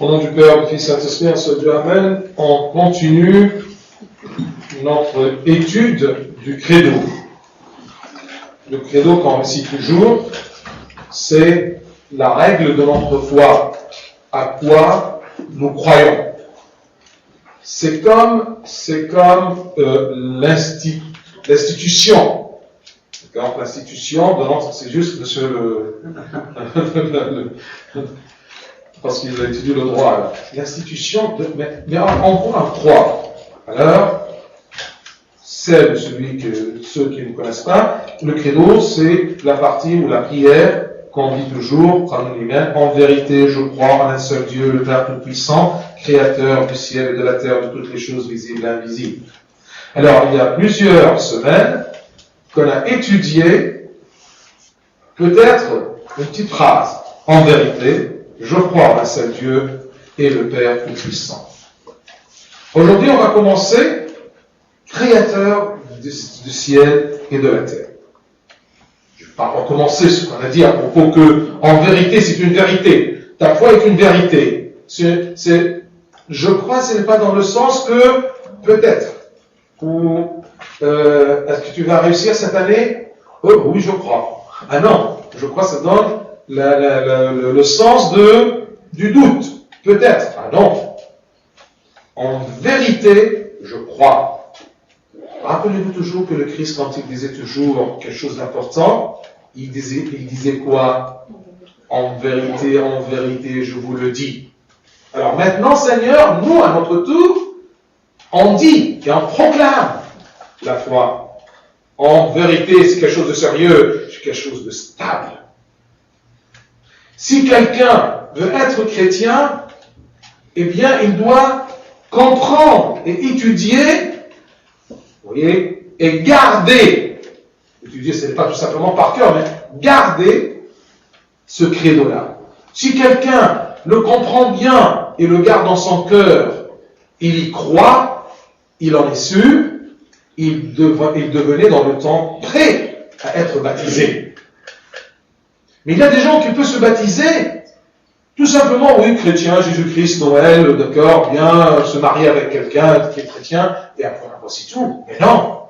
Au nom du Père, du Fils et du Saint-Esprit, un seul Dieu, Amen. On continue notre étude du credo. Le credo, qu'on récite toujours, c'est la règle de notre foi, à quoi nous croyons. C'est comme l'institution. L'institution de notre, c'est juste monsieur parce qu'il a étudié le droit. Alors. L'institution, mais en gros, on croit. Alors, c'est ceux qui ne connaissent pas, le credo, c'est la partie ou la prière qu'on dit toujours, en vérité, je crois en un seul Dieu, le Père Tout-Puissant, Créateur du ciel et de la terre, de toutes les choses visibles et invisibles. Alors, il y a plusieurs semaines qu'on a étudié peut-être une petite phrase. En vérité, je crois en un seul Dieu et le Père Tout-Puissant. Aujourd'hui, on va commencer Créateur du ciel et de la terre. Je ne vais pas recommencer ce qu'on a dit à propos que, en vérité, c'est une vérité. Ta foi est une vérité. Je crois, ce n'est pas dans le sens que, peut-être, ou est-ce que tu vas réussir cette année? Oh, oui, je crois. Ah non, je crois que ça donne le sens du doute. Peut-être. Ah non. En vérité, je crois. Rappelez-vous toujours que le Christ, quand il disait toujours quelque chose d'important, il disait quoi? En vérité, je vous le dis. Alors maintenant, Seigneur, nous, à notre tour, on dit et on proclame la foi. En vérité, c'est quelque chose de sérieux, c'est quelque chose de stable. Si quelqu'un veut être chrétien, eh bien, il doit comprendre et étudier, vous voyez, et garder. Étudier, ce n'est pas tout simplement par cœur, mais garder ce credo-là. Si quelqu'un le comprend bien et le garde dans son cœur, il y croit, il en est sûr, il devenait dans le temps prêt à être baptisé. Mais il y a des gens qui peuvent se baptiser, tout simplement, oui, chrétien, Jésus-Christ, Noël, d'accord, bien, se marier avec quelqu'un qui est chrétien, et après, voici tout. Mais non.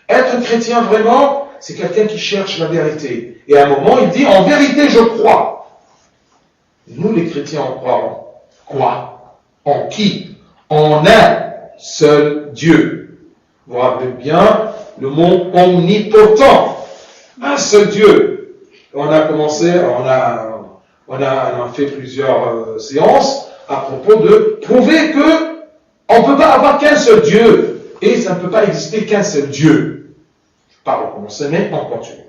Être chrétien vraiment, c'est quelqu'un qui cherche la vérité. Et à un moment, il dit, en vérité, je crois. Nous, les chrétiens, on croit en quoi? En qui? En un seul Dieu. Vous vous rappelez bien le mot omnipotent. Un seul Dieu. On a commencé, on a fait plusieurs séances à propos de prouver que on ne peut pas avoir qu'un seul Dieu et ça ne peut pas exister qu'un seul Dieu. Je ne vais pas recommencer, mais on continue.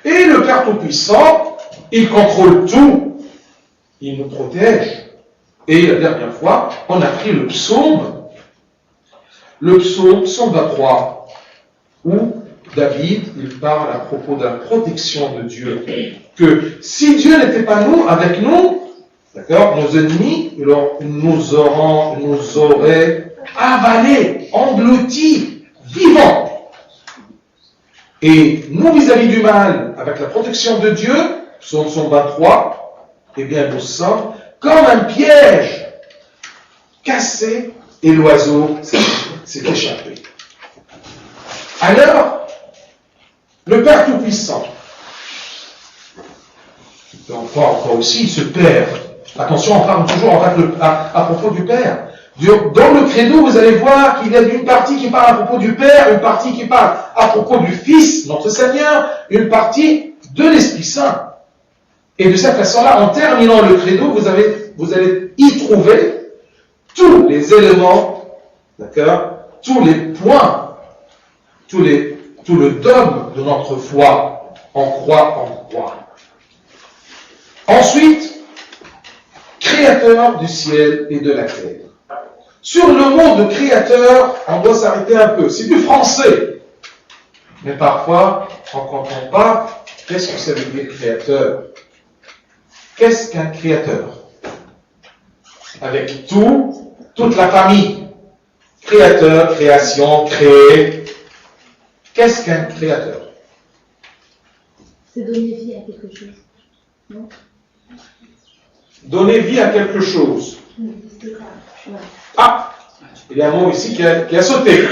Et le Père Tout-Puissant, il contrôle tout. Il nous protège. Et la dernière fois, on a pris le psaume 123, où David, il parle à propos de la protection de Dieu. Que si Dieu n'était pas avec nous, d'accord, nos ennemis, nous auraient avalés, engloutis, vivants. Et nous, vis-à-vis du mal, avec la protection de Dieu, psaume 123, eh bien, nous sommes comme un piège cassé et l'oiseau s'est échappé. Alors, le Père Tout-Puissant, encore aussi, il se perd. Attention, on parle toujours à propos du Père. Dans le credo, vous allez voir qu'il y a une partie qui parle à propos du Père, une partie qui parle à propos du Fils, notre Seigneur, une partie de l'Esprit Saint. Et de cette façon-là, en terminant le credo, vous allez y trouver tous les éléments, d'accord, tous les points, tout le dogme de notre foi. On croit en quoi? Ensuite, créateur du ciel et de la terre. Sur le mot de créateur, on doit s'arrêter un peu. C'est du français. Mais parfois, on ne comprend pas qu'est-ce que ça veut dire créateur. Qu'est-ce qu'un créateur? Avec toute la famille. Créateur, création, créer. Qu'est-ce qu'un créateur? C'est donner vie à quelque chose. Non? donner vie à quelque chose. Ah, il y a un mot ici qui a sauté.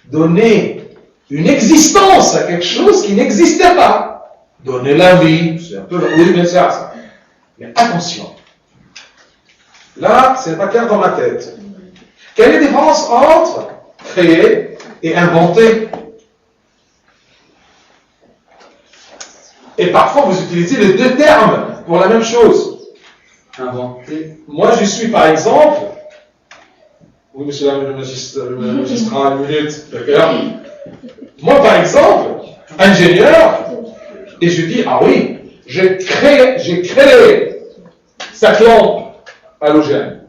Donner une existence à quelque chose qui n'existait pas. Donner la vie, c'est un peu... Oui, mais c'est ça. Mais attention. Là, c'est pas clair dans ma tête. Quelle est la différence entre créer et inventer? Et parfois, vous utilisez les deux termes pour la même chose. Inventer. Moi, je suis, par exemple... Oui, monsieur le magistrat, une minute, d'accord? Moi, par exemple, ingénieur, et je dis, ah oui, j'ai créé cette lampe halogène.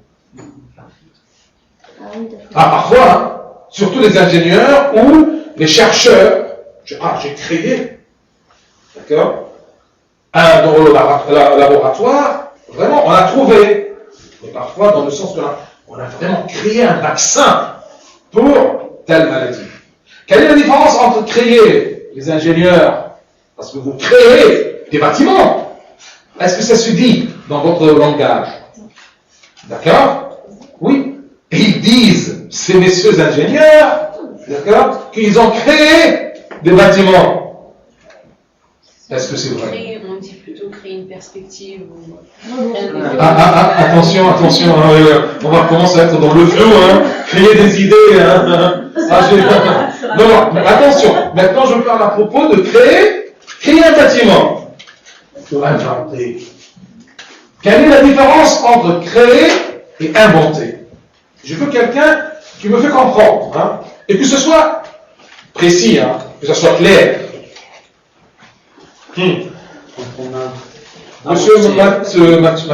Ah, parfois, hein, surtout les ingénieurs ou les chercheurs, j'ai créé, d'accord? Dans le laboratoire, vraiment, on a trouvé, mais parfois dans le sens que on a vraiment créé un vaccin pour telle maladie. Quelle est la différence entre créer, les ingénieurs, parce que vous créez des bâtiments? Est-ce que ça se dit dans votre langage? D'accord? Oui. Et ils disent, ces messieurs ingénieurs, d'accord, qu'ils ont créé des bâtiments. Est-ce que c'est vrai? On dit plutôt créer une perspective. Attention, on va commencer à être dans le flou, hein, créer des idées. Hein. Non, attention, maintenant je parle à propos de créer un bâtiment. Pour inventer. Quelle est la différence entre créer et inventer? Je veux quelqu'un qui me fait comprendre, hein, et que ce soit précis, hein, que ce soit clair. Monsieur Mathieu.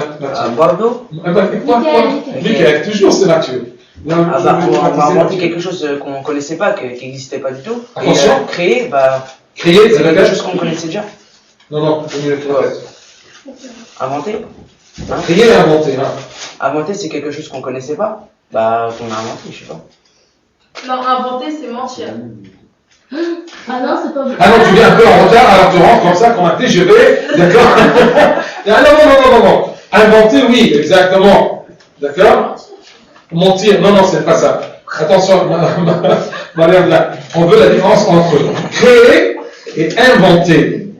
Pardon? Michael, toujours c'est Mathieu. On m'a inventé quelque chose qu'on ne connaissait pas, qui n'existait pas du tout. Attention. Et créer, créer, c'est quelque chose qu'on connaissait déjà. Non, c'est mieux que inventer? Hein? Créer et inventer. Hein. Inventer, c'est quelque chose qu'on ne connaissait pas. Qu'on a inventé, je sais pas. Non, inventer, c'est mentir. Ah non, c'est pas vrai. Ah non, tu viens un peu en retard, alors tu rentres comme ça, comme un TGV, d'accord? Non. Inventer, oui, exactement. D'accord? Mentir, non, c'est pas ça. Attention, Mariam, là, on veut la différence entre créer et inventer.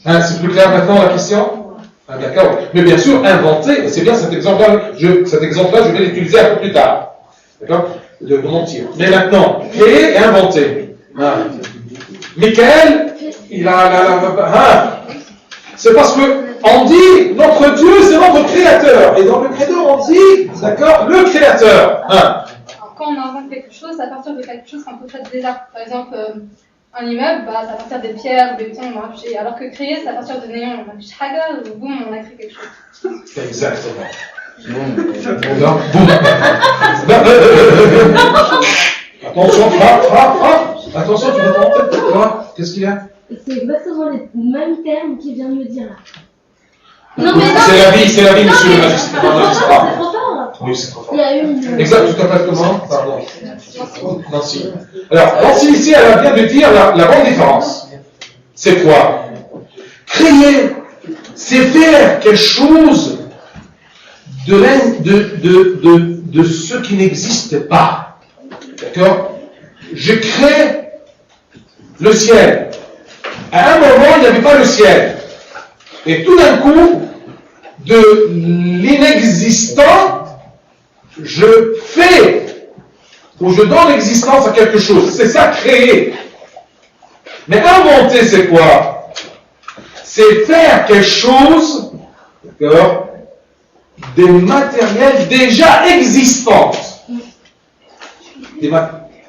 Hein, c'est plus clair maintenant la question? Ah, d'accord. Mais bien sûr, inventer, c'est bien cet exemple-là, je vais l'utiliser un peu plus tard. D'accord? De mentir. Mais maintenant, créer et inventer. Ah. Michael, il a c'est parce que on dit notre Dieu, c'est notre créateur. Et dans le credo, on dit, d'accord, le créateur. Alors, quand on invente quelque chose, c'est à partir de quelque chose qu'on peut faire déjà. Par exemple, un immeuble, c'est à partir des pierres, des bétons, alors que créer, c'est à partir de néons. On a du chaga, boum, on a créé quelque chose. Exactement. Attention, attention, tu vas tenter. Quoi? Qu'est-ce qu'il y a? C'est exactement les mêmes termes qu'il vient de me dire là. Non, mais non. C'est la vie, monsieur le magistrat. C'est trop fort. Oui, c'est trop fort. Il y a une. Exact, tu t'appelles comment? Pardon. Nancy. Alors, Nancy ici, elle vient de dire la bonne différence. C'est quoi? Créer, c'est faire quelque chose de ce qui n'existe pas. D'accord? Je crée le ciel. À un moment, il n'y avait pas le ciel. Et tout d'un coup, de l'inexistant, je fais, ou je donne l'existence à quelque chose. C'est ça, créer. Mais inventer, c'est quoi? C'est faire quelque chose, d'accord, des matériels déjà existants.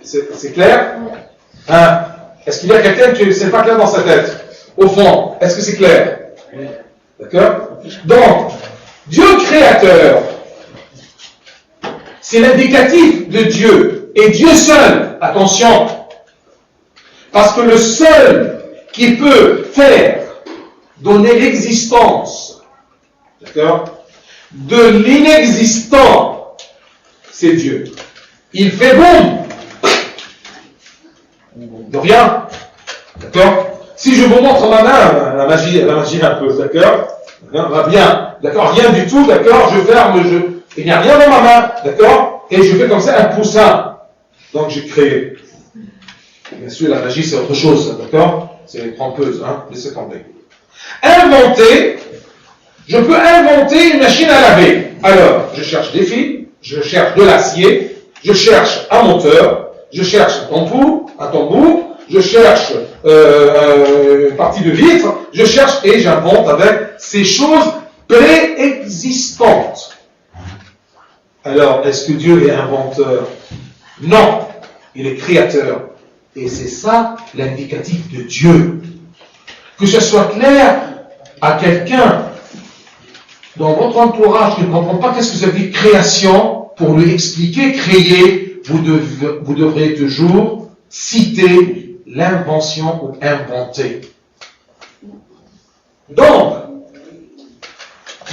C'est clair? Hein? Est-ce qu'il y a quelqu'un qui c'est pas clair dans sa tête? Au fond, est-ce que c'est clair? D'accord? Donc, Dieu créateur, c'est l'indicatif de Dieu. Et Dieu seul, attention, parce que le seul qui peut faire, donner l'existence, d'accord, de l'inexistant, c'est Dieu. Il fait boum, de rien, d'accord? Si je vous montre ma main, la magie un peu, d'accord? Va bien, d'accord? Rien du tout, d'accord? Je ferme, il n'y a rien dans ma main, d'accord? Et je fais comme ça un poussin. Donc j'ai créé. Bien sûr, la magie c'est autre chose, d'accord? C'est trompeuse, hein? Laissez tomber. Inventer, je peux inventer une machine à laver. Alors, je cherche des fils, je cherche de l'acier, je cherche un moteur, je cherche un tambour, je cherche une partie de vitre, je cherche et j'invente avec ces choses préexistantes. Alors, est-ce que Dieu est inventeur? Non, il est créateur. Et c'est ça l'indicatif de Dieu. Que ce soit clair à quelqu'un dans votre entourage qui ne comprend pas qu'est-ce que ça veut dire création, pour lui expliquer créer, vous devrez toujours citer l'invention ou inventer. Donc,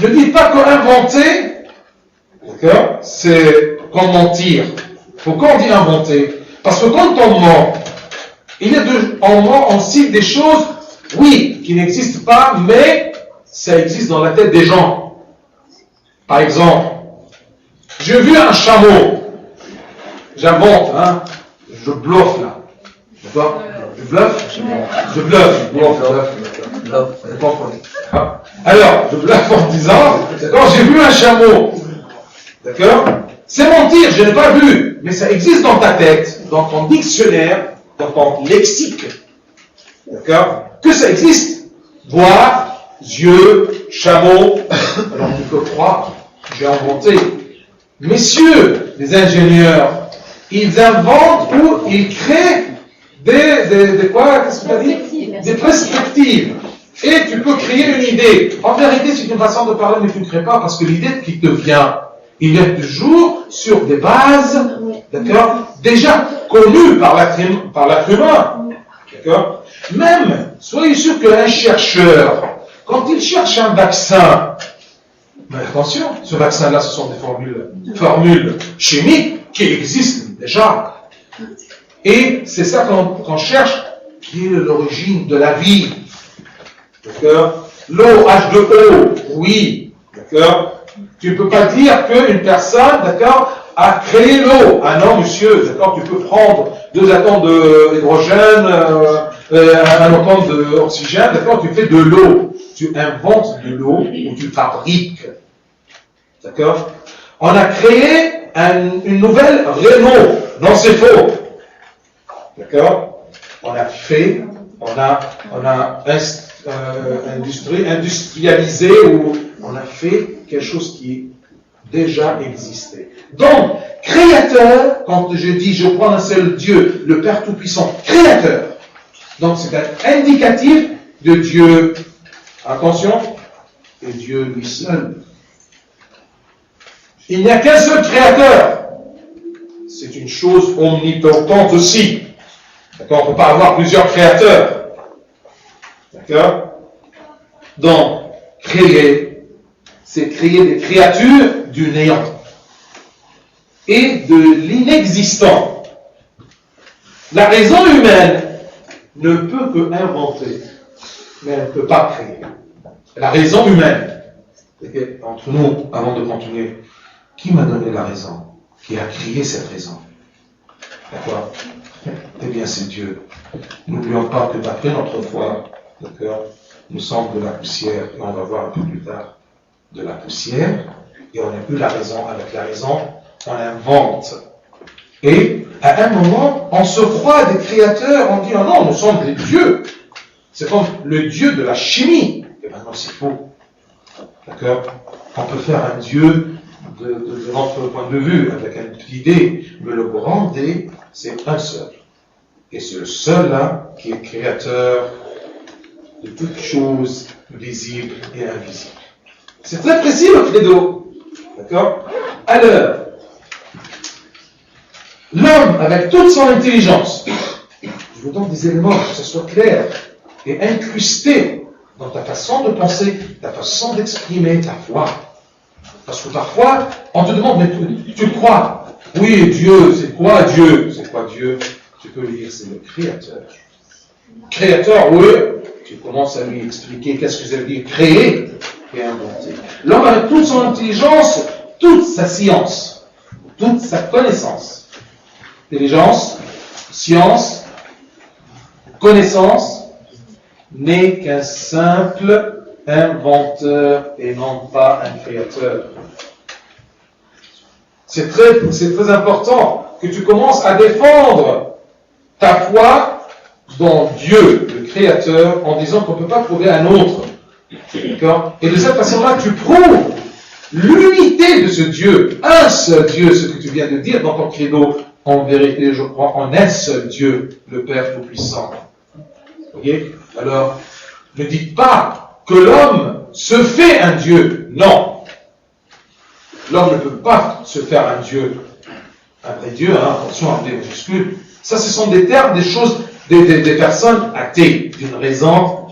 ne dites pas qu'inventer, d'accord, c'est comme mentir. Pourquoi on dit inventer? Parce que quand on ment, on cite des choses, oui, qui n'existent pas, mais ça existe dans la tête des gens. Par exemple, j'ai vu un chameau. J'invente, hein, je bluffe là. D'accord? Je bluffe? Je bluffe. Alors, je bluffe en disant, d'accord, j'ai vu un chameau. D'accord? C'est mentir, je n'ai pas vu, mais ça existe dans ta tête, dans ton dictionnaire, dans ton lexique. D'accord? Que ça existe. Boire, yeux, chameau. Alors tu peux croire, j'ai inventé. Messieurs, les ingénieurs, ils inventent ou ils créent des quoi? Qu'est-ce que tu as dit? Des perspectives. Et tu peux créer une idée. En vérité, c'est une façon de parler, mais tu ne crées pas parce que l'idée qui te vient, il vient toujours sur des bases, d'accord, déjà connues par l'être humain. D'accord? Même, soyez sûr qu'un chercheur, quand il cherche un vaccin, mais attention, ce vaccin-là, ce sont des formules chimiques qui existent déjà. Et c'est ça qu'on cherche, qui est l'origine de la vie. D'accord? L'eau, H2O, oui. D'accord? Tu ne peux pas dire qu'une personne, d'accord, a créé l'eau. Ah non, monsieur, d'accord, tu peux prendre 2 atomes d'hydrogène, un atome d'oxygène, d'accord, tu fais de l'eau. Tu inventes de l'eau ou tu fabriques. D'accord? On a créé une nouvelle Renault. Non, c'est faux. D'accord? On a industrialisé ou on a fait quelque chose qui déjà existait. Donc, créateur, quand je dis je crois en un seul Dieu, le Père Tout-Puissant, créateur. Donc, c'est un indicatif de Dieu. Attention, et Dieu lui seul. Il n'y a qu'un seul créateur. C'est une chose omnipotente aussi. D'accord? On ne peut pas avoir plusieurs créateurs. D'accord? Donc, créer, c'est créer des créatures du néant et de l'inexistant. La raison humaine ne peut que inventer, mais elle ne peut pas créer. La raison humaine, entre nous, avant de continuer, qui m'a donné la raison? Qui a créé cette raison? D'accord? Eh bien, c'est Dieu. N'oublions pas que d'après notre foi, d'accord, nous sommes de la poussière, et on va voir un peu plus tard, de la poussière, et on n'a plus la raison. Avec la raison, on invente. Et à un moment, on se croit des créateurs, on dit, oh non, nous sommes des dieux. C'est comme le dieu de la chimie. Et maintenant, c'est faux. D'accord? On peut faire un dieu de notre point de vue, avec une petite idée, mais le grand D, c'est un seul. Et c'est le seul là qui est créateur de toutes choses visibles et invisibles. C'est très précis le credo. D'accord? Alors, l'homme, avec toute son intelligence, je vous donne des éléments pour que ce soit clair, et incrusté dans ta façon de penser, ta façon d'exprimer ta foi. Parce que parfois, on te demande, mais tu crois? Oui, Dieu, c'est quoi Dieu? C'est quoi Dieu? Tu peux lui dire, c'est le Créateur. créateur, oui, tu commences à lui expliquer qu'est-ce que ça veut dire créer et inventer. L'homme avec toute son intelligence, toute sa science, toute sa connaissance. Intelligence, science, connaissance, n'est qu'un simple inventeur et non pas un créateur. C'est très important que tu commences à défendre ta foi dans Dieu, le Créateur, en disant qu'on ne peut pas trouver un autre. D'accord? Et de cette façon-là, tu prouves l'unité de ce Dieu, un seul Dieu, ce que tu viens de dire dans ton credo. En vérité, je crois en un seul Dieu, le Père Tout-Puissant. Vous voyez? Alors, ne dites pas que l'homme se fait un Dieu. Non. L'homme ne peut pas se faire un Dieu. Un vrai Dieu, hein, attention, un D majuscule. Ça, ce sont des termes, des choses, des personnes athées, d'une raison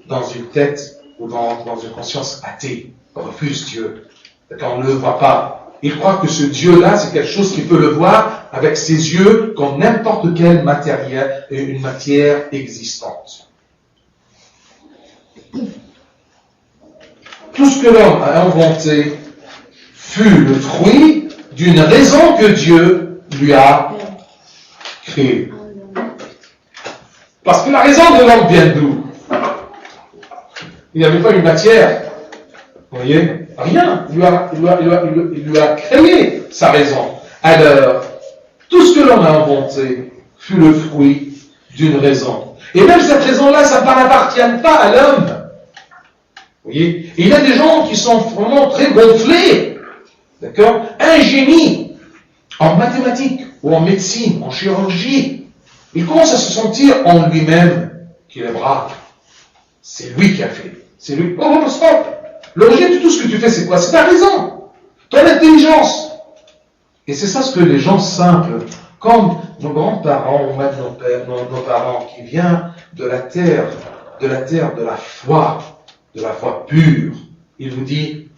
dans une tête ou dans une conscience athée. On refuse Dieu. D'accord, on ne le voit pas. Il croit que ce Dieu-là, c'est quelque chose qu'il peut le voir avec ses yeux comme n'importe quelle une matière existante. Tout ce que l'homme a inventé fut le fruit d'une raison que Dieu lui a créée. Parce que la raison de l'homme vient d'où? Il n'y avait pas une matière. Vous voyez? Rien. Il lui a créé sa raison. Alors, tout ce que l'homme a inventé fut le fruit d'une raison. Et même cette raison-là, ça n'appartient pas à l'homme. Vous voyez? Il y a des gens qui sont vraiment très gonflés. D'accord? Un génie en mathématiques ou en médecine, en chirurgie. Il commence à se sentir en lui-même qu'il est brave. C'est lui qui a fait. C'est lui. Oh, stop! L'origine de tout ce que tu fais, c'est quoi? C'est ta raison, ton intelligence. Et c'est ça ce que les gens simples, comme nos grands-parents ou même nos parents qui viennent de la terre de la foi pure, il vous dit,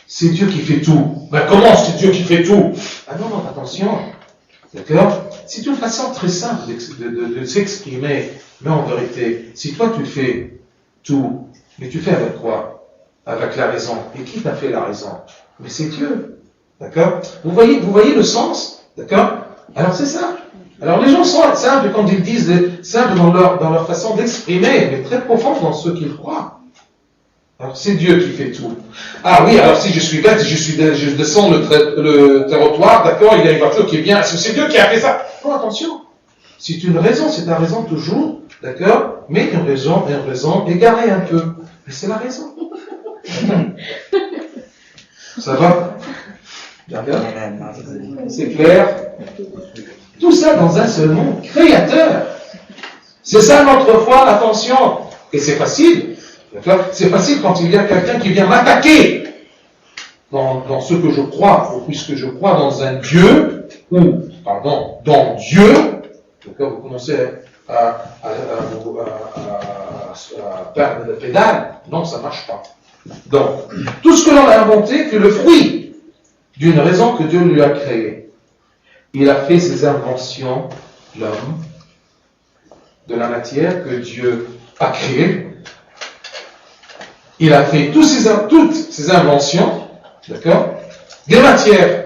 c'est Dieu qui fait tout. Ben comment c'est Dieu qui fait tout? Ah non, non, attention. D'accord? C'est une façon très simple de s'exprimer. Mais en vérité, si toi tu fais tout, mais tu fais avec quoi? Avec la raison. Et qui t'a fait la raison? Mais c'est Dieu. D'accord? Vous voyez le sens? D'accord? Alors c'est ça. Alors les gens sont simples quand ils disent simples dans leur façon d'exprimer, mais très profonds dans ce qu'ils croient. Alors c'est Dieu qui fait tout. Ah oui, alors si je suis bête, je descends le territoire, d'accord, il y a une voiture qui vient, c'est Dieu qui a fait ça. Non, attention. C'est une raison, c'est ta raison toujours, d'accord, mais une raison égarée un peu. Mais c'est la raison. Ça va? D'accord? C'est clair? Tout ça dans un seul nom, créateur. C'est ça notre foi, attention. Et c'est facile. D'accord? C'est facile quand il y a quelqu'un qui vient m'attaquer dans ce que je crois, puisque je crois dans un Dieu, dans Dieu. D'accord? Vous commencez à perdre le pédale. Non, ça ne marche pas. Donc, tout ce que l'on a inventé fut le fruit d'une raison que Dieu lui a créée. Il a fait ses inventions, l'homme, de la matière que Dieu a créée. Il a fait toutes ses inventions, d'accord, des matières.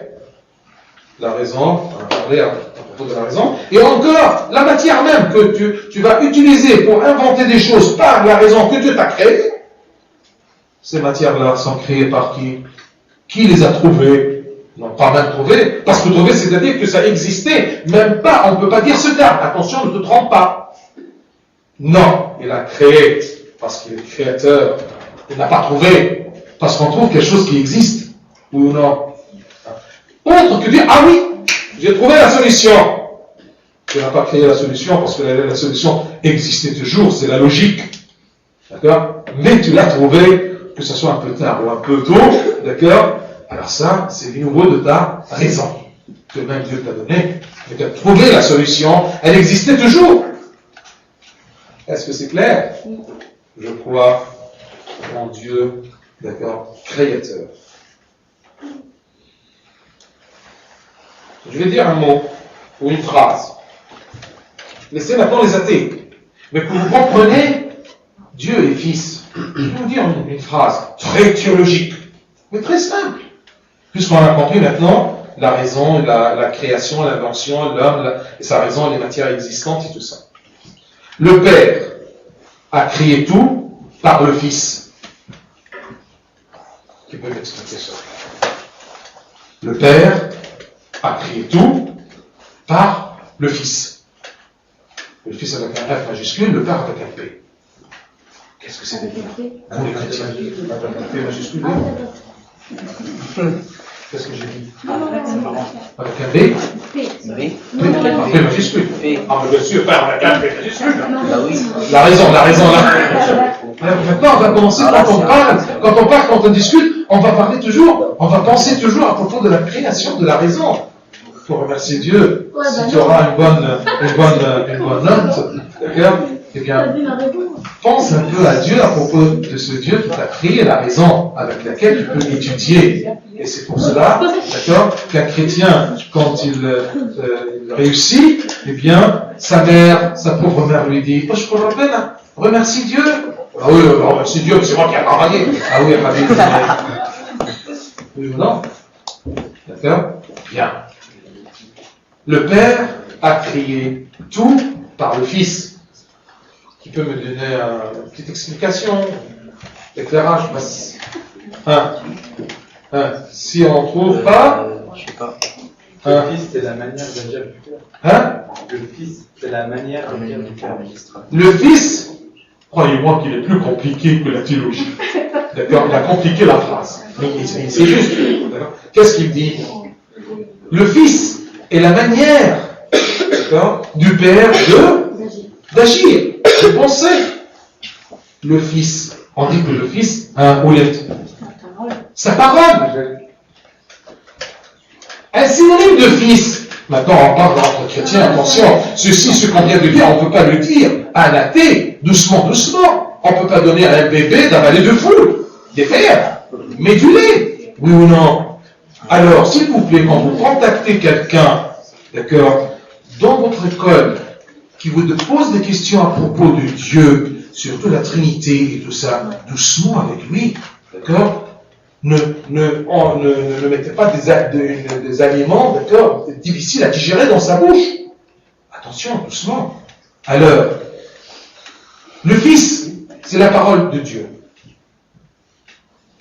La raison, on a parlé à propos de la raison, et encore, la matière même que tu vas utiliser pour inventer des choses par la raison que Dieu t'a créée. Ces matières-là sont créées par qui? Qui les a trouvées? Non, pas même trouvées, parce que trouver, c'est-à-dire que ça existait. Même pas, on ne peut pas dire ce terme. Attention, ne te trompe pas. Non, il a créé, parce qu'il est créateur. Il n'a pas trouvé, parce qu'on trouve quelque chose qui existe. Oui ou non? Autre que dire, ah oui, j'ai trouvé la solution. Tu n'as pas créé la solution, parce que la solution existait toujours, c'est la logique. D'accord? Mais tu l'as trouvé, que ce soit un peu tard ou un peu tôt, d'accord? Alors ça, c'est du nouveau de ta raison, que même Dieu t'a donné. Mais tu as trouvé la solution, elle existait toujours. Est-ce que c'est clair? Je crois en Dieu, d'accord, créateur. Je vais dire un mot ou une phrase. Laissez maintenant les athées. Mais que vous comprenez, Dieu est Fils. Je vais vous dire une phrase très théologique, mais très simple. Puisqu'on a compris maintenant la raison, la création, l'invention, l'homme, et sa raison, les matières existantes et tout ça. Le Père a créé tout par le Fils. Qui peut m'expliquer ça? Le Père a créé tout par le Fils. Le Fils avec un F majuscule, le Père avec un P. Qu'est-ce que c'est Avec un P. pour les chrétiens? Avec un P majuscule. Ah, d'accord. Qu'est-ce que j'ai dit? Non, non, C'est non, marrant. Avec un B? P. Oui. Non, non, non. Un P majuscule. P. Ah, mais bien sûr, Père avec un P majuscule. Non, Bah oui. La raison. Alors maintenant, on va commencer quand on discute, on va penser toujours à propos de la création, de la raison. Pour remercier Dieu, Ouais, si bah tu non. auras une bonne note, d'accord? Eh T'as bien, vu ma réponse? pense un peu à Dieu à propos de ce Dieu qui t'a créé, la raison avec laquelle tu peux étudier. Et c'est pour cela, d'accord, qu'un chrétien, quand il réussit, eh bien, sa mère, sa pauvre mère lui dit, je peux remercie Dieu. Ah oui, remercie Dieu, c'est moi qui ai travaillé. Ah oui, oui ou non? D'accord? Bien. Le Père a créé tout par le Fils. Qui peut me donner une petite explication, éclairage? Si on ne trouve pas, Je sais pas. Le Fils, c'est la manière d'agir du cœur. Le Fils, c'est la manière d'agir du cœur. Le Fils, croyez-moi qu'il est plus compliqué que la théologie. D'accord? Il a compliqué la phrase. Mais c'est juste. D'accord? Qu'est-ce qu'il dit? Le Fils est la manière, d'accord, du Père d'agir, de penser. Le Fils, on dit que le Fils a un houlette. Sa parole. Un synonyme de Fils. Maintenant, on parle d'entre chrétiens, attention, ce qu'on vient de dire, on ne peut pas le dire à un athée, doucement. On ne peut pas donner à un bébé d'avaler de foule, des fers, mais du lait. Oui ou non? Alors, s'il vous plaît, quand vous contactez quelqu'un, d'accord, dans votre école, qui vous pose des questions à propos de Dieu, surtout la Trinité et tout ça, doucement avec lui, d'accord? Ne mettez pas des aliments, d'accord, difficiles à digérer dans sa bouche. Attention, doucement. Alors, le Fils, c'est la parole de Dieu.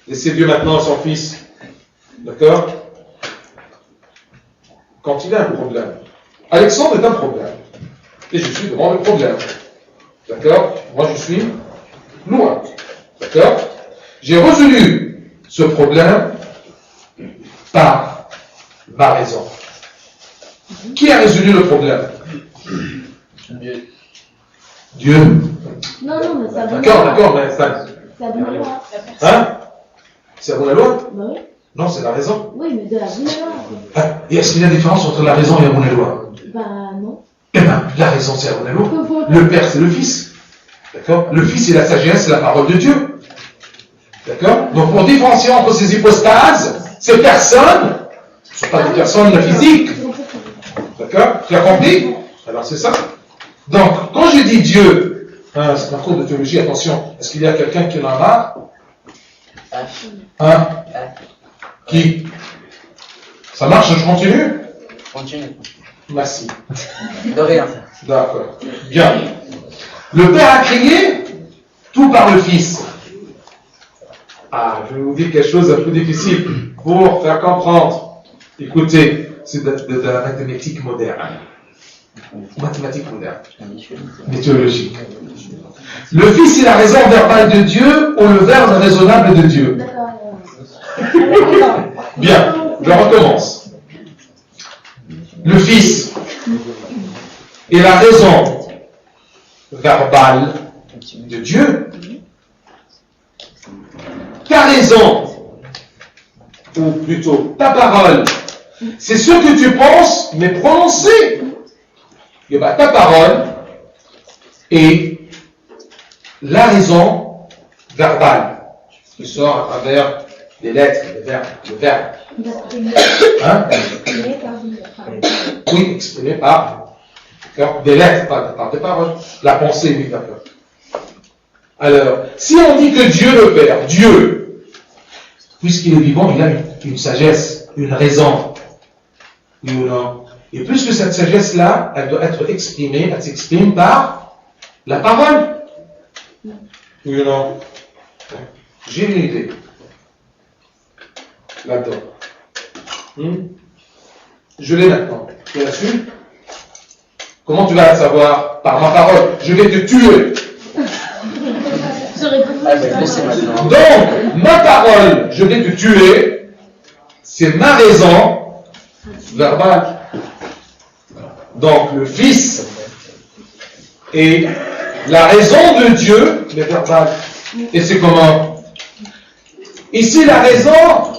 Laissez Dieu maintenant son Fils. D'accord? Quand il a un problème. Alexandre est un problème. Et je suis devant le problème. D'accord? Moi, je suis loin. D'accord? J'ai résolu ce problème par ma raison. Qui a résolu le problème? Dieu. Non, mais ça va. D'accord, mais ça. C'est à bonne loi. Hein? C'est à la loi? Bah oui. Non, c'est la raison. Oui, mais de la bonne loi. Ah, et est-ce qu'il y a une différence entre la raison et la bonne loi? Bah non. Eh bien, la raison, c'est la bonne loi. Le Père, c'est le Fils. D'accord? Le Fils, c'est la sagesse, c'est la parole de Dieu. D'accord? Donc, pour différencier entre ces hypostases, ces personnes, ce ne sont pas des personnes physiques. D'accord? Tu as compris? Alors, c'est ça. Donc, quand je dis Dieu, c'est un cours de théologie, attention, est-ce qu'il y a quelqu'un qui en a marre? Qui? Ça marche, je continue? Continue. Merci. De rien. D'accord. Bien. Le Père a créé tout par le Fils. Ah, je vais vous dire quelque chose d'un peu difficile pour faire comprendre. Écoutez, c'est de la mathématique moderne. Mathématique moderne. Mais théologique. Le Fils est la raison verbale de Dieu ou le verbe raisonnable de Dieu. D'accord. Bien, je recommence. Le Fils est la raison verbale de Dieu. Ta raison, ou plutôt ta parole, c'est ce que tu penses, mais prononcé. Et bien, ta parole est la raison verbale qui sort à travers les lettres, le verbe. Hein? Oui, exprimé par D'accord? Des lettres, pas des paroles. La pensée, oui, d'accord. Alors, si on dit que Dieu le Père, Dieu, puisqu'il est vivant, il a une sagesse, une raison. Oui ou non? Et puisque cette sagesse-là, elle doit être exprimée, elle s'exprime par la parole. Oui ou non? J'ai une idée. Là-dedans. Je l'ai maintenant. Tu l'as su? Comment tu vas la savoir? Par ma parole. Je vais te tuer. Donc, ma parole, je vais te tuer, c'est ma raison verbale. Donc, le Fils est la raison de Dieu, mais verbale. Et c'est comment? Ici, la raison,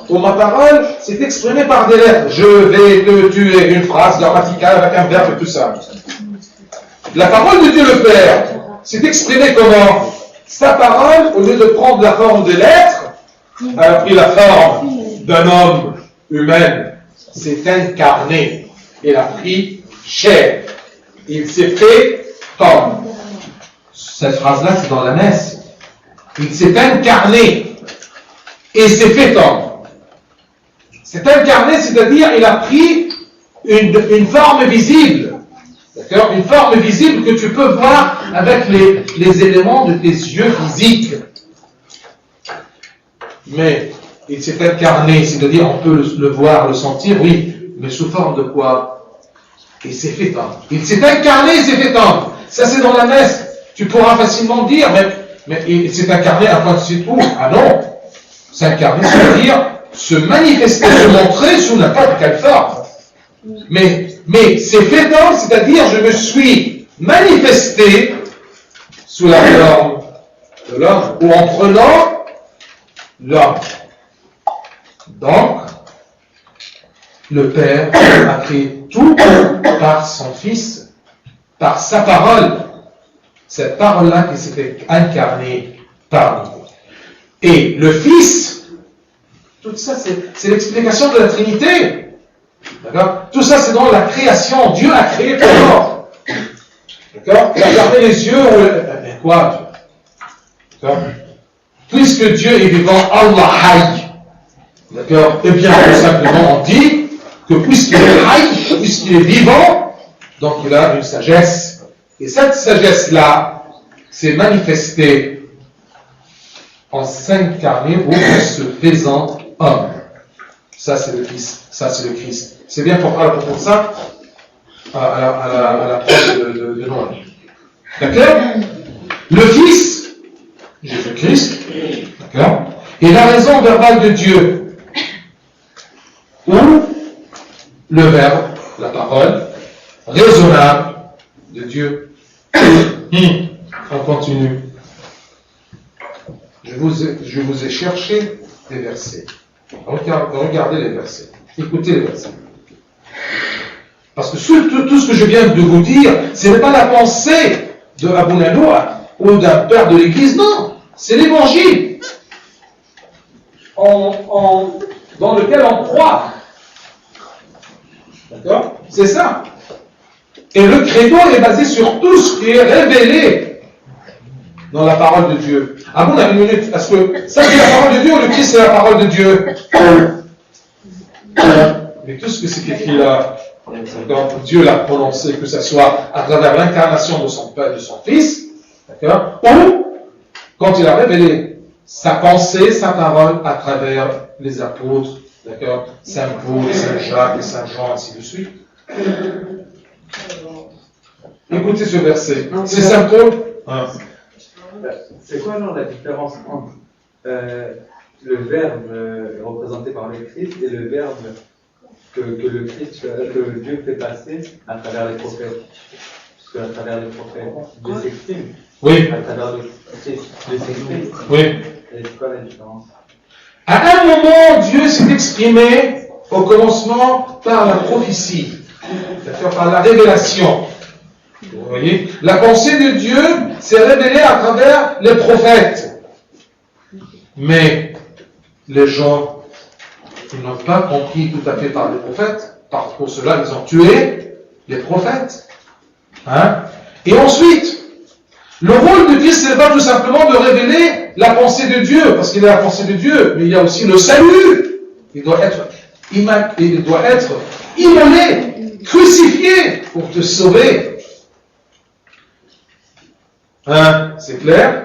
pour ma parole, c'est exprimé par des lettres. Je vais te tuer, une phrase grammaticale avec un verbe et tout ça. La parole de Dieu le Père, c'est exprimé comment? Sa parole, au lieu de prendre la forme des lettres, elle a pris la forme d'un homme humain. C'est incarné. Il a pris chair. Il s'est fait homme. Cette phrase-là, c'est dans la messe. Il s'est incarné. Et s'est fait homme. C'est incarné, c'est-à-dire il a pris une forme visible. D'accord? Une forme visible que tu peux voir avec les éléments de tes yeux physiques. Mais il s'est incarné, c'est-à-dire on peut le voir, le sentir, oui, mais sous forme de quoi? Il s'est fait homme. Il s'est incarné, il s'est fait homme. Ça c'est dans la messe. Tu pourras facilement dire, mais il s'est incarné à quoi c'est tout? Ah non! S'incarner, c'est-à-dire se manifester, se montrer sous n'importe quelle forme. Mais c'est fait homme, c'est-à-dire je me suis manifesté sous la forme de l'homme, ou en prenant l'homme. Donc, le Père a créé tout par son Fils, par sa parole. Cette parole-là qui s'était incarnée par nous. Et le Fils, tout ça c'est l'explication de la Trinité. D'accord? Tout ça c'est dans la création. Dieu a créé tout le monde. D'accord? Il a fermé les yeux. Mais quoi? D'accord? Puisque Dieu est vivant, Allah Hayy. D'accord? Eh bien, tout simplement, on dit que puisqu'il est Hayy, puisqu'il est vivant, donc il a une sagesse. Et cette sagesse-là s'est manifestée en s'incarner ou en se faisant homme. Ça c'est le Fils, ça c'est le Christ. C'est bien pour ça à la preuve de Noël. D'accord? Le Fils, Jésus-Christ, d'accord, est la raison verbale de Dieu. Ou le verbe, la parole, raisonnable de Dieu. On continue. Je vous ai cherché des versets. Regardez les versets. Écoutez les versets. Parce que tout ce que je viens de vous dire, ce n'est pas la pensée de Abu Nanoua ou d'un père de l'Église, non. C'est l'évangile dans lequel on croit. D'accord? C'est ça. Et le credo est basé sur tout ce qui est révélé dans la parole de Dieu. Ah bon, on a une minute. Est-ce que ça c'est la parole de Dieu ou le Christ c'est la parole de Dieu? Mais tout ce que c'est écrit là, Dieu l'a prononcé, que ce soit à travers l'incarnation de son Père et de son Fils, d'accord, ou quand il a révélé sa pensée, sa parole à travers les apôtres, d'accord, Saint Paul, Saint Jacques et Saint Jean, ainsi de suite. Écoutez ce verset. C'est Saint Paul. C'est quoi alors la différence entre le verbe représenté par le Christ et le verbe que le Christ, que Dieu fait passer à travers les prophètes? Parce qu'à travers les prophètes, Dieu s'exprime. Oui. À travers le Christ, Dieu s'exprime. Oui. Et c'est quoi la différence? À un moment, Dieu s'est exprimé au commencement par la prophétie, c'est-à-dire par la révélation. Vous voyez, la pensée de Dieu s'est révélée à travers les prophètes. Mais les gens, ils n'ont pas compris tout à fait par les prophètes. Pour cela, ils ont tué les prophètes. Hein? Et ensuite, le rôle du Christ, ce n'est pas tout simplement de révéler la pensée de Dieu, parce qu'il est la pensée de Dieu, mais il y a aussi le salut. Il doit être immolé, crucifié pour te sauver. Hein? C'est clair?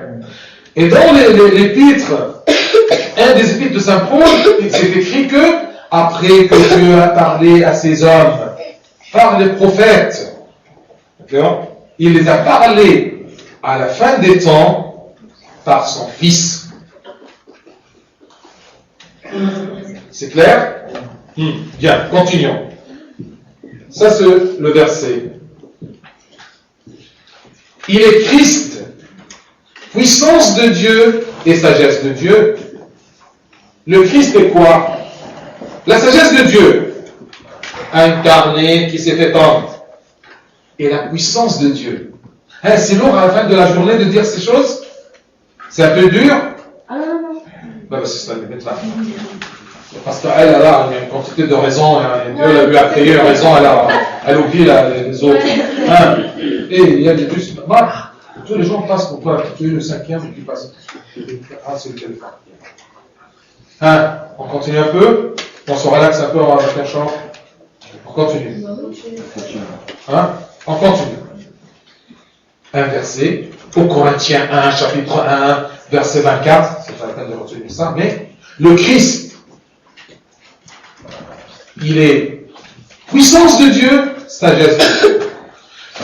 Et dans l'épître, un des épîtres de Saint Paul, c'est écrit que, après que Dieu a parlé à ses hommes, par les prophètes, d'accord? Il les a parlé à la fin des temps par son Fils. C'est clair? Bien, continuons. Ça, c'est le verset. Il est Christ, puissance de Dieu et sagesse de Dieu. Le Christ est quoi? La sagesse de Dieu, incarné, qui s'est fait homme. Et la puissance de Dieu. Hein, c'est lourd à la fin de la journée de dire ces choses? C'est un peu dur? Ah non, non. Bah, c'est ça, parce qu'elle a une quantité de raisons, hein, Dieu l'a vu à créer une raison, elle oublie les autres. Hein. Et il y a des bus, bah, tous les gens passent pour toi, tu es le 5e qui passe. Ah, c'est le téléphone. Hein, on continue un peu, on se relaxe un peu avec un chant. On continue. Hein, on continue. Un verset, au Corinthiens 1, chapitre 1, verset 24, c'est pas la peine de retenir ça, mais le Christ, il est puissance de Dieu, sagesse de Dieu.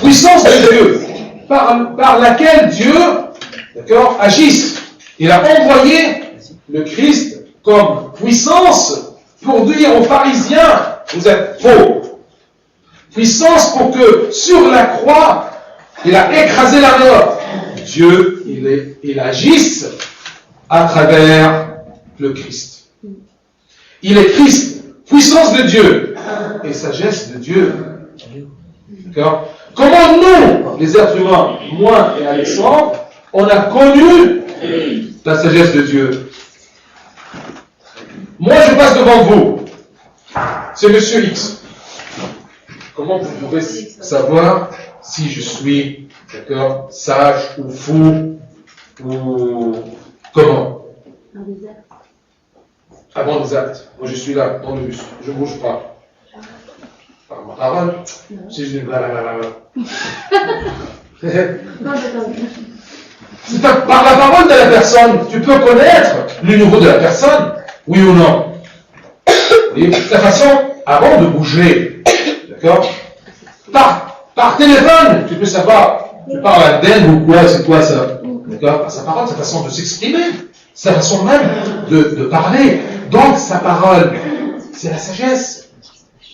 Puissance de Dieu, par laquelle Dieu, d'accord, agisse. Il a envoyé le Christ comme puissance pour dire aux pharisiens, vous êtes faux. Puissance pour que sur la croix, il a écrasé la mort. Dieu, il agisse à travers le Christ. Il est Christ, puissance de Dieu et sagesse de Dieu. D'accord? Comment nous, les êtres humains, moi et Alexandre, on a connu la sagesse de Dieu? Moi, je passe devant vous. C'est Monsieur X. Comment vous pouvez savoir si je suis, d'accord, sage ou fou ou comment? Avant des actes. Moi, je suis là, dans le bus. Je ne bouge pas. Par ma parole, si je dis blablabla. C'est par la parole de la personne, tu peux connaître le niveau de la personne, oui ou non. Et de toute façon, avant de bouger, d'accord, par téléphone, tu peux savoir, tu parles à dingue ou quoi, c'est quoi ça, d'accord, par sa parole, sa façon de s'exprimer, sa façon même de parler. Donc, sa parole, c'est la sagesse,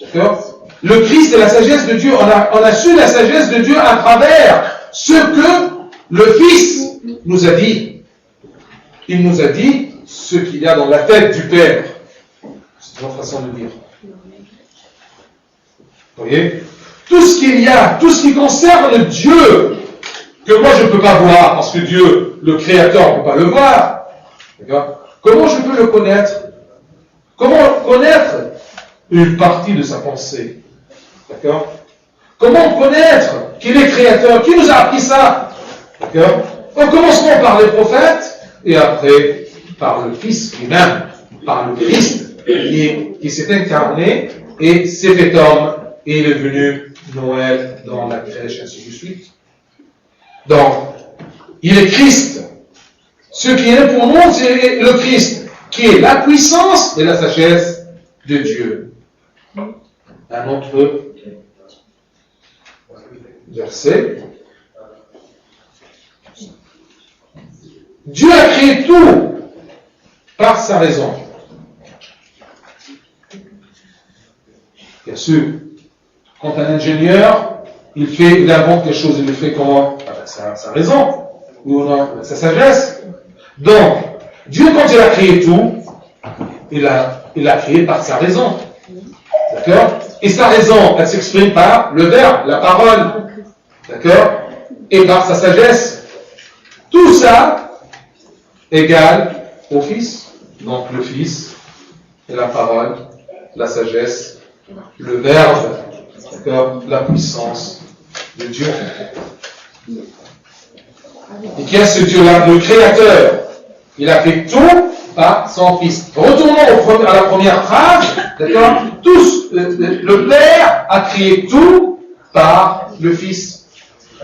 d'accord. Le Christ est la sagesse de Dieu. On a su la sagesse de Dieu à travers ce que le Fils nous a dit. Il nous a dit ce qu'il y a dans la tête du Père. C'est notre façon de dire. Vous voyez? Tout ce qu'il y a, tout ce qui concerne Dieu, que moi je ne peux pas voir, parce que Dieu, le Créateur, ne peut pas le voir. D'accord? Comment je peux le connaître? Comment connaître une partie de sa pensée? D'accord? Comment connaître qu'il est créateur? Qui nous a appris ça? D'accord? En commençant par les prophètes et après par le Fils lui-même, par le Christ qui s'est incarné et s'est fait homme et il est venu Noël dans la crèche, ainsi de suite. Donc, il est Christ. Ce qui est pour nous, c'est le Christ, qui est la puissance et la sagesse de Dieu. Un autre verset. Dieu a créé tout par sa raison. Bien sûr, quand un ingénieur, il invente quelque chose, il le fait comment? Avec sa raison, ou non, avec sa sagesse. Donc, Dieu, quand il a créé tout, il a créé par sa raison. D'accord? Et sa raison, elle s'exprime par le verbe, la parole. D'accord? Et par sa sagesse. Tout ça égale au Fils. Donc le Fils et la parole, la sagesse, le verbe, d'accord? La puissance de Dieu. Et qui est ce Dieu-là? Le Créateur. Il a fait tout par son Fils. Retournons à la première phrase, d'accord? Le Père a créé tout par le Fils.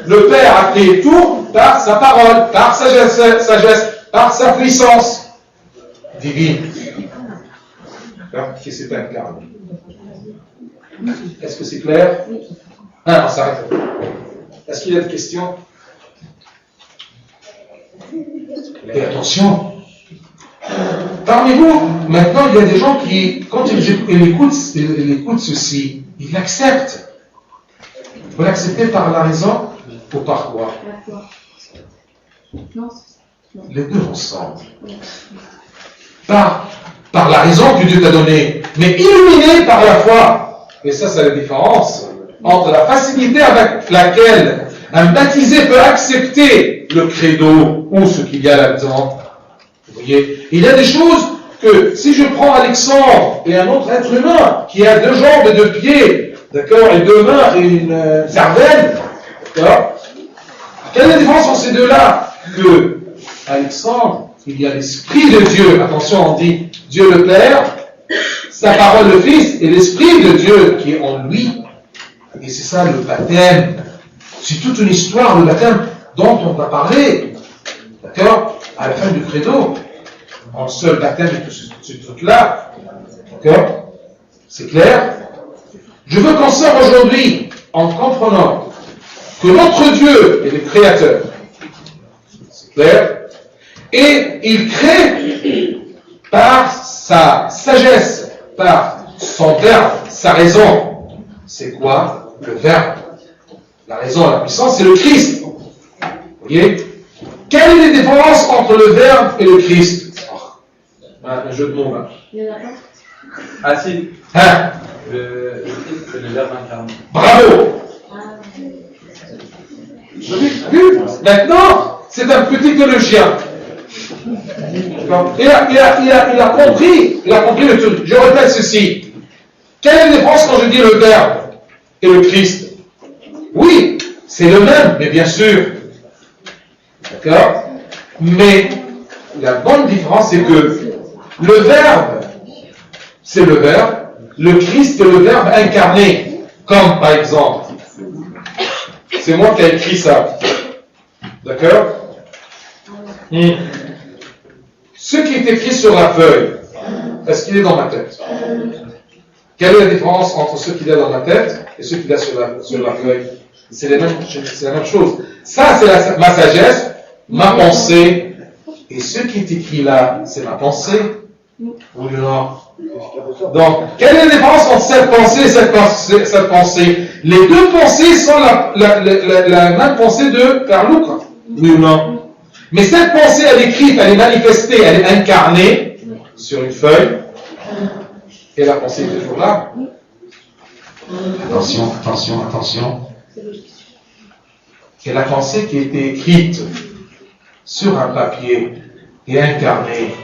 Le Père a créé tout par sa parole, par sa sagesse, par sa puissance divine. Qui s'est incarné. Est-ce que c'est clair? On s'arrête. Est-ce qu'il y a des questions? Et attention, parmi vous, maintenant, il y a des gens qui, quand ils écoutent ceci, ils l'acceptent. Vous l'acceptez par la raison ou par quoi? Les deux ensemble. Par la raison que Dieu t'a donnée, mais illuminé par la foi. Et ça, c'est la différence entre la facilité avec laquelle un baptisé peut accepter le credo ou ce qu'il y a là-dedans. Vous voyez, il y a des choses que si je prends Alexandre et un autre être humain qui a 2 jambes et 2 pieds, d'accord, et 2 mains et une cervelle, d'accord, quelle est la différence entre ces deux-là? Que Alexandre, il y a l'Esprit de Dieu, attention, on dit Dieu le Père, sa parole le Fils et l'Esprit de Dieu qui est en lui. Et c'est ça le baptême. C'est toute une histoire, le baptême dont on va parler. D'accord? À la fin du credo. En seul baptême et tout ce truc-là. D'accord? C'est clair? Je veux qu'on sorte aujourd'hui en comprenant que notre Dieu est le Créateur. C'est clair? Et il crée par sa sagesse, par son verbe, sa raison. C'est quoi? Le verbe. La raison, la puissance, c'est le Christ. Vous voyez? Quelle est la différence entre le verbe et le Christ? Un jeu de mots, là. Il y en a pas. Ah si, Hein? le Christ, c'est le verbe incarné. Bravo! Vous avez vu? Maintenant, c'est un petit théologien. Il a compris le truc. Je répète ceci. Quelle est la différence quand je dis le verbe et le Christ? Oui, c'est le même, mais bien sûr. D'accord? Mais la bonne différence, c'est que le verbe, c'est le verbe, le Christ, c'est le verbe incarné. Comme, par exemple, c'est moi qui ai écrit ça. D'accord? Ce qui est écrit sur la feuille, est-ce qu'il est dans ma tête? Quelle est la différence entre ce qu'il y a dans ma tête et ce qu'il y a sur la feuille? C'est la même chose. Ça, c'est ma sagesse, ma pensée. Et ce qui est écrit là, c'est ma pensée. Oui ou non? Donc, quelle est la différence entre cette pensée et cette pensée? Les deux pensées sont la même pensée de Carluca. Oui ou non? Mais cette pensée, elle est écrite, elle est manifestée, elle est incarnée sur une feuille. Et la pensée est toujours là. Attention, attention, attention. Et la pensée qui a été écrite sur un papier et incarnée,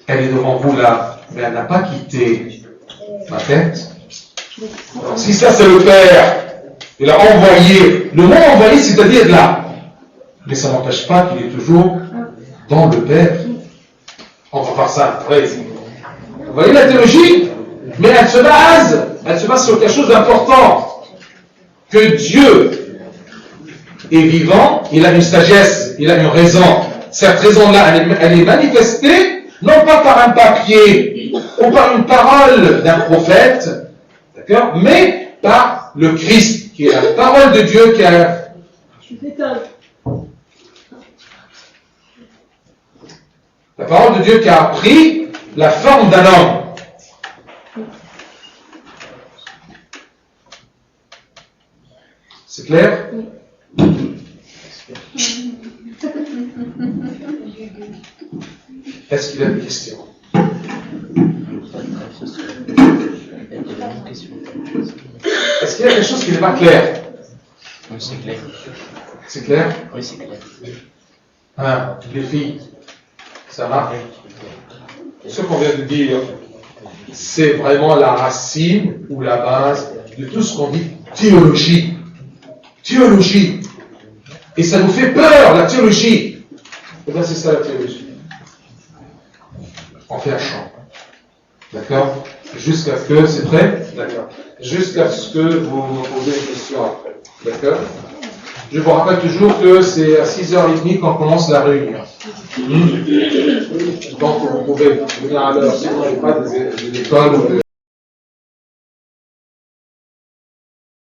elle est devant vous là, mais elle n'a pas quitté ma tête. Alors, si ça c'est le Père, il a envoyé, le mot envoyé c'est-à-dire là, mais ça n'empêche pas qu'il est toujours dans le Père. On va faire ça après. Vous voyez la théologie? Mais elle se base sur quelque chose d'important. Que Dieu est vivant, il a une sagesse, il a une raison. Cette raison-là, elle est manifestée, non pas par un papier ou par une parole d'un prophète, d'accord, mais par le Christ, qui est la parole de Dieu qui a... La parole de Dieu qui a pris la forme d'un homme. C'est clair? Est-ce qu'il y a des questions? Est-ce qu'il y a quelque chose qui n'est pas clair? Oui, c'est clair. C'est clair? Oui, c'est clair. Les filles, ça marche? Ce qu'on vient de dire, c'est vraiment la racine ou la base de tout ce qu'on dit théologie. théologie. Et ça nous fait peur, la théologie. Et bien c'est ça la théologie. On fait un chant. D'accord? Jusqu'à ce que, c'est prêt? D'accord. Jusqu'à ce que vous me posez une question après. D'accord? Je vous rappelle toujours que c'est à 6h30 qu'on commence la réunion. Donc vous pouvez venir à l'heure si vous n'avez pas des écoles ou